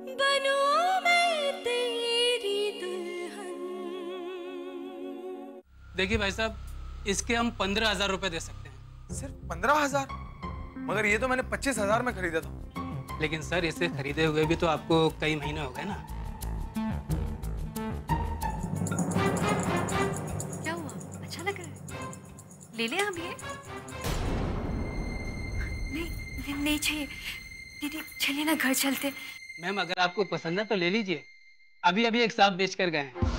बनूं मैं तेरी दुल्हन। देखिए भाई साहब, इसके हम 15,000 रुपए दे सकते हैं। सिर्फ 15,000? मगर ये तो मैंने 25,000 में खरीदा था। लेकिन सर, इसे खरीदे हुए भी तो आपको कई महीने हो गए ना। क्या हुआ, अच्छा लग रहा है? ले ले हम ये। नहीं चाहिए दीदी, चलिए ना घर चलते। मैम, अगर आपको पसंद है तो ले लीजिए। अभी अभी एक साहब बेच कर गए हैं।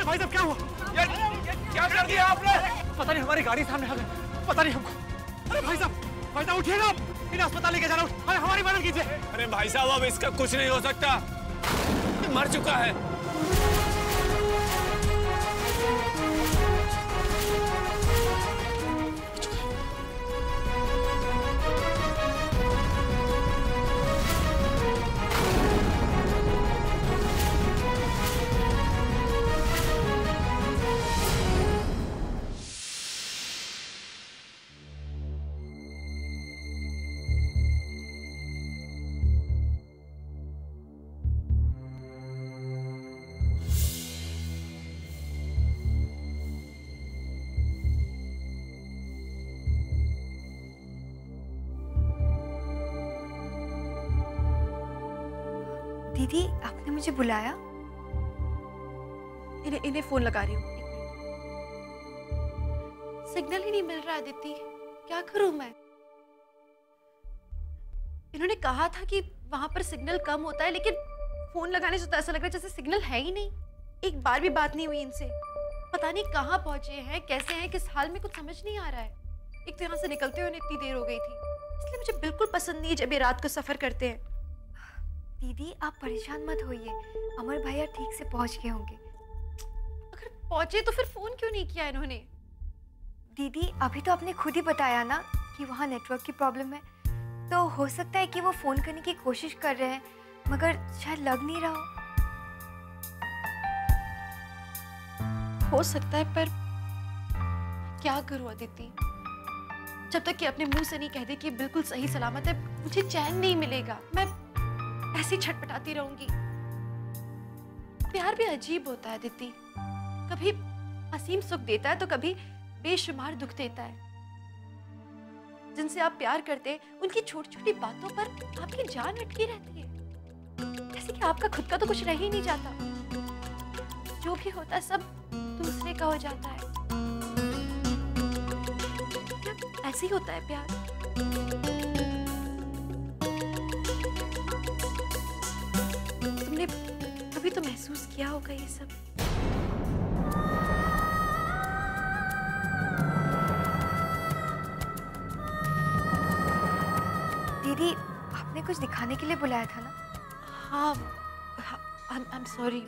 भाई साहब क्या हुआ? ये क्या कर दिया आपने? पता नहीं, हमारी गाड़ी सामने आ गई, पता नहीं हमको। अरे भाई साहब उठिएगा, इन्हें अस्पताल लेके जाना, हमारी मदद कीजिए। अरे भाई साहब, अब इसका कुछ नहीं हो सकता, मर चुका है। दीदी, आपने मुझे बुलाया? इन्हें फोन लगा रही हूँ। सिग्नल ही नहीं मिल रहा आदित्य, क्या करूं मैं? इन्होंने कहा था कि वहां पर सिग्नल कम होता है, लेकिन फोन लगाने से तो ऐसा लग रहा है जैसे सिग्नल है ही नहीं। एक बार भी बात नहीं हुई इनसे। पता नहीं कहाँ पहुंचे हैं, कैसे हैं, किस हाल में, कुछ समझ नहीं आ रहा है। एक तो यहाँ से निकलते हुए इतनी देर हो गई थी, इसलिए मुझे बिल्कुल पसंद नहीं है जब ये रात को सफर करते हैं। दीदी, आप परेशान मत होइए, अमर भैया ठीक से पहुंच गए होंगे। अगर पहुंचे तो फिर फोन क्यों नहीं किया इन्होंने? दीदी, अभी तो आपने खुद ही बताया ना कि वहाँ नेटवर्क की प्रॉब्लम है, तो हो सकता है कि वो फोन करने की कोशिश कर रहे हैं, मगर शायद लग नहीं रहा हो सकता है, पर क्या करूं आदित्य? जब तक कि अपने मुंह से नहीं कह दे कि बिल्कुल सही सलामत है, मुझे चैन नहीं मिलेगा। मैं ऐसी छटपटाती रहूंगी। प्यार भी अजीब होता है आदित्य, कभी असीम सुख देता है तो कभी बेशुमार दुख देता है। जिनसे आप प्यार करते हैं, उनकी छोटी छोटी बातों पर आपकी जान अटकी रहती है, जैसे कि आपका खुद का तो कुछ रह ही नहीं जाता। जो भी होता है सब दूसरे का हो जाता है। ऐसे ही होता है प्यार। तुमने कभी तो महसूस किया होगा ये सब। दीदी, आपने कुछ दिखाने के लिए बुलाया था ना? हाँ, आई एम सॉरी,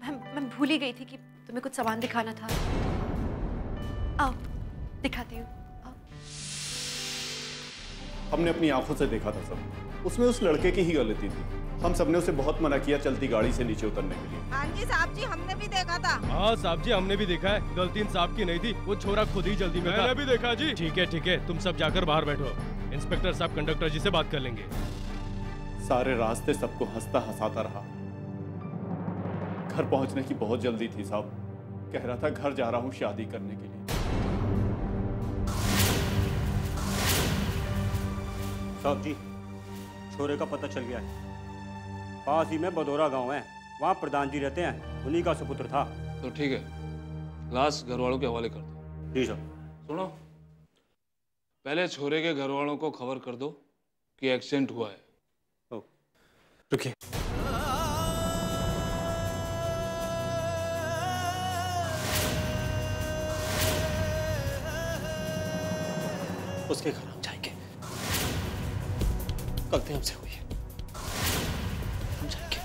मैं भूल ही गई थी कि तुम्हें कुछ सामान दिखाना था। आओ दिखाती हूँ। हमने अपनी आंखों से देखा था सब, उसमें उस लड़के की ही गलती थी। हम सबने उसे बहुत मना किया चलती गाड़ी से नीचे उतरने के लिए। हाँ जी साहब जी, हमने भी देखा था। हाँ साहब जी, हमने भी देखा है। गलती साहब की नहीं थी, वो छोरा खुद ही जल्दी में था। मैंने भी देखा जी। ठीक है, तुम सब जाकर बाहर बैठो। इंस्पेक्टर साहब कंडक्टर जी से बात कर लेंगे। सारे रास्ते सबको हंसता हंसाता रहा। घर पहुंचने की बहुत जल्दी थी साहब। कह रहा था घर जा रहा हूं शादी करने के लिए। साहब जी, छोरे का पता चल गया है। पास ही में बदौरा गांव है, वहाँ प्रधान जी रहते हैं, उन्हीं का सुपुत्र था। तो ठीक है, लाश घर वालों के हवाले कर दो। जी सर। सुनो, पहले छोरे के घर वालों को खबर कर दो कि एक्सीडेंट हुआ है। रुकिए, उसके घर हम जाएंगे। गलती हमसे हुई है, हम जाएंगे।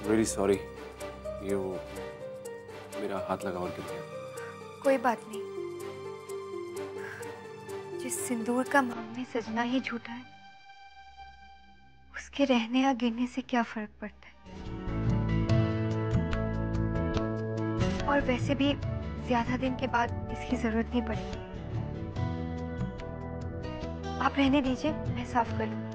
Really sorry, ये वो मेरा हाथ लगा और गिर गया। कोई बात नहीं, जिस सिंदूर का मांग में सजना ही झूठा है, उसके रहने या गिरने से क्या फर्क पड़ता है। और वैसे भी ज्यादा दिन के बाद इसकी जरूरत नहीं पड़ेगी। आप रहने दीजिए, मैं साफ कर लूँ।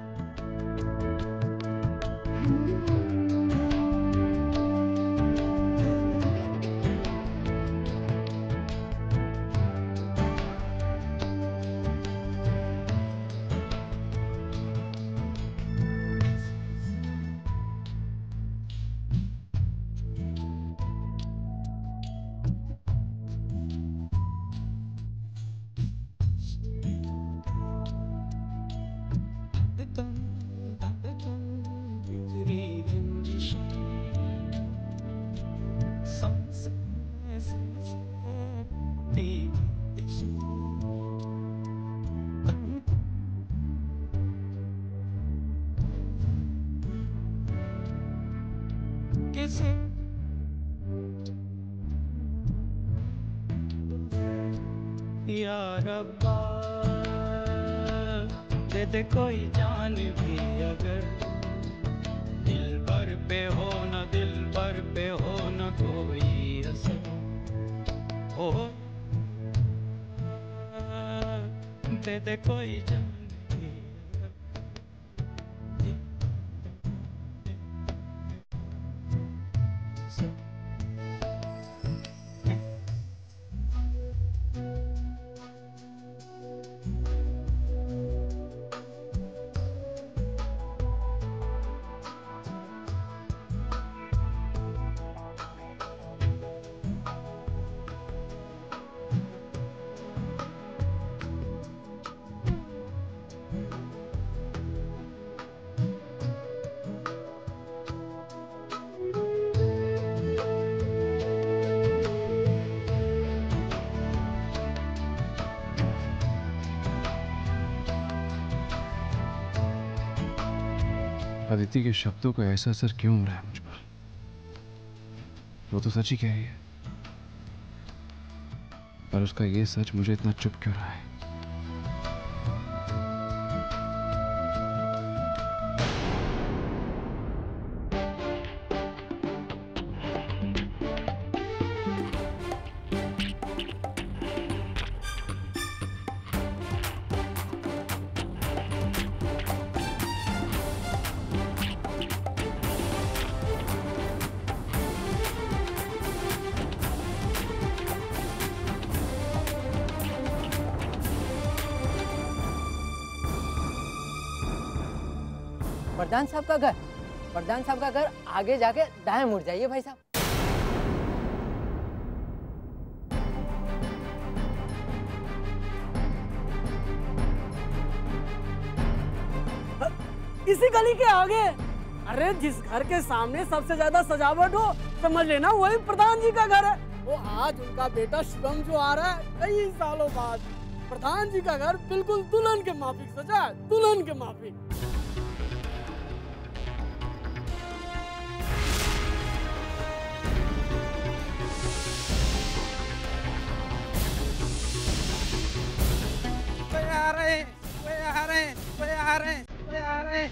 या रब्बा दे दे कोई जान भी अगर दिल भर पे हो न, दिल भर पे हो न कोई असर हो, दे दे कोई जान भी अदिति के शब्दों का ऐसा असर क्यों हो रहा है मुझ पर? वो तो सच ही कह रही है, पर उसका ये सच मुझे इतना चुप क्यों रहा है? प्रधान साहब का घर, प्रधान साहब का घर आगे जाके दाएं मुड़ जाइए भाई साहब। इसी गली के आगे। अरे जिस घर के सामने सबसे ज्यादा सजावट हो, समझ लेना वही प्रधान जी का घर है। वो आज उनका बेटा शिवम जो आ रहा है कई सालों बाद, प्रधान जी का घर बिल्कुल दुल्हन के माफिक सजा है, दुल्हन के माफिक। आ रहे हैं, आ रहे हैं, आ रहे हैं, आ रहे हैं।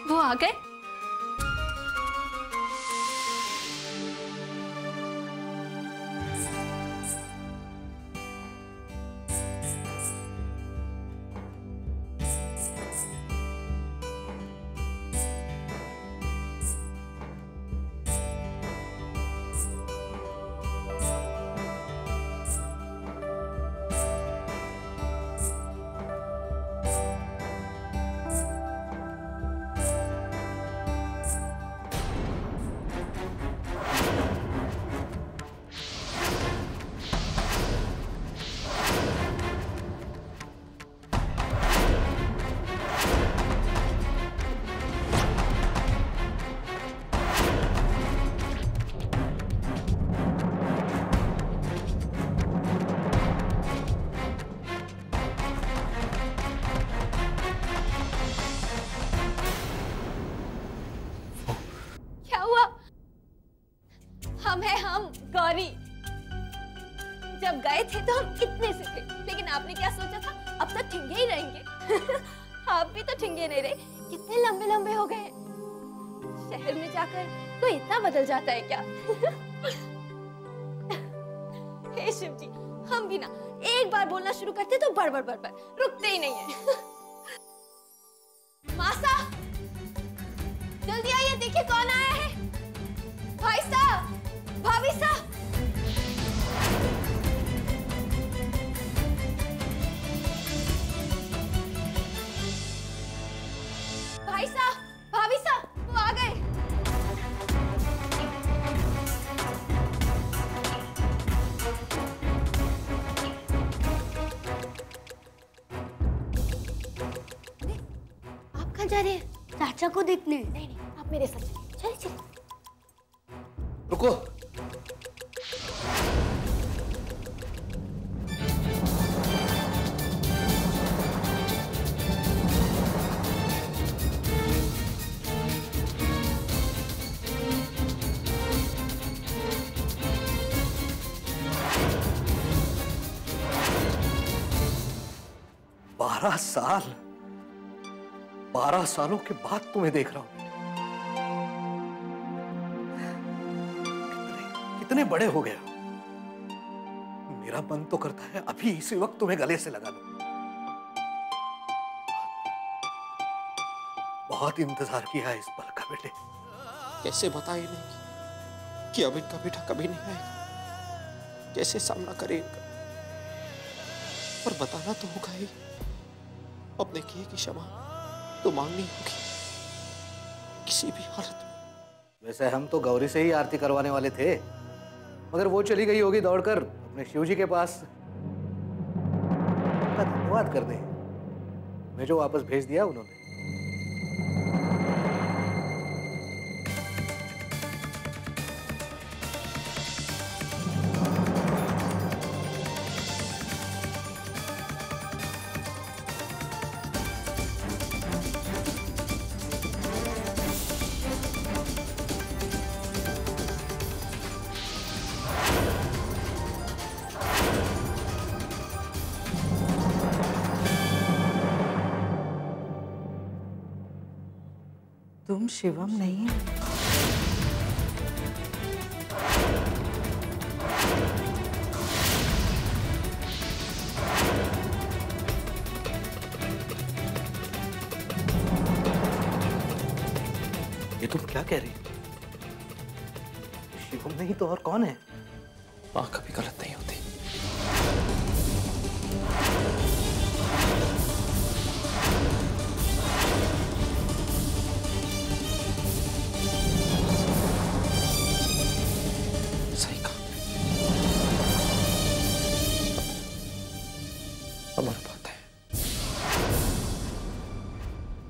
वो आ गए? गौरी, जब गए थे तो हम इतने से थे, लेकिन आपने क्या सोचा था अब तो ठिंगे ही रहेंगे। आप भी तो ठिंगे नहीं रहे, कितने लंबे लंबे हो गए। शहर में जाकर कोई इतना बदल जाता है क्या? हे शिव जी, हम भी ना एक बार बोलना शुरू करते तो बड़बड़ बड़बड़ रुकते ही नहीं है। मासा, जल्दी आइए, देखिए कौन आया है। भाई साहब, भाभी साहब, भाई साहब, भाभी साहब, वो आ गए। आप कहाँ जा रहे हैं? चाचा को देखने। नहीं नहीं, आप मेरे साथ चलिए। चलिए चलिए। रुको। साल 12 सालों के बाद तुम्हें देख रहा हूं। कितने बड़े हो गए। मेरा मन तो करता है अभी इसी वक्त तुम्हें गले से लगा लूं। बहुत इंतजार किया है इस पल का बेटे। कैसे बताए इन्हें कि अब इनका बेटा कभी नहीं आएगा? कैसे सामना करे इनका? पर बताना तो होगा ही। अपने किए की क्षमा तो मांगनी होगी किसी भी हालत में। वैसे हम तो गौरी से ही आरती करवाने वाले थे, मगर वो चली गई होगी दौड़कर अपने शिव जी के पास। धन्यवाद कर दे, मैं जो वापस भेज दिया उन्होंने। तुम शिवम नहीं हो? ये तुम क्या कह रही? शिवम नहीं तो और कौन है? माँ कभी गलत नहीं होती।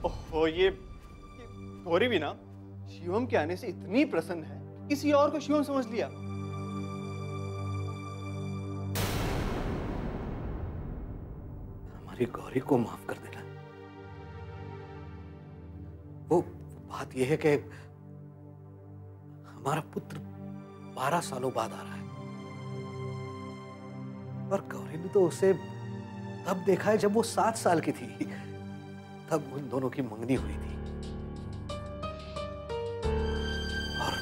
ओहो, ये गौरी भी ना शिवम के आने से इतनी प्रसन्न है, किसी और को शिवम समझ लिया। हमारी गौरी को माफ कर देना। वो बात यह है कि हमारा पुत्र 12 सालों बाद आ रहा है, और गौरी ने तो उसे तब देखा है जब वो 7 साल की थी। तब उन दोनों की मंगनी हुई थी, और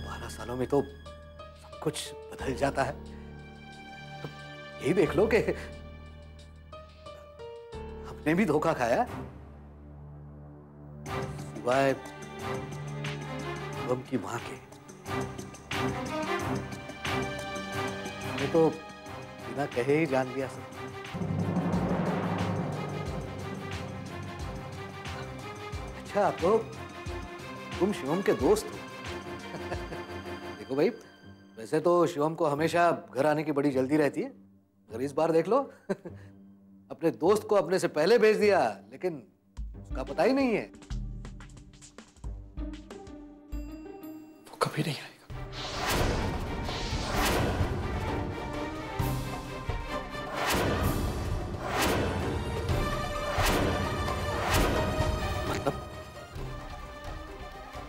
12 सालों में तो सब कुछ बदल जाता है। तो यही देख लो कि हमने भी धोखा खाया, सिवाय शिवम की मां के। हमने तो बिना कहे ही जान लिया सब। अच्छा, तो तुम शिवम के दोस्त हो? देखो भाई, वैसे तो शिवम को हमेशा घर आने की बड़ी जल्दी रहती है, मगर इस बार देख लो अपने दोस्त को अपने से पहले भेज दिया, लेकिन उसका पता ही नहीं है। वो कभी नहीं आएगा।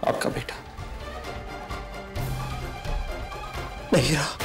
आपका बेटा नहीं रहा।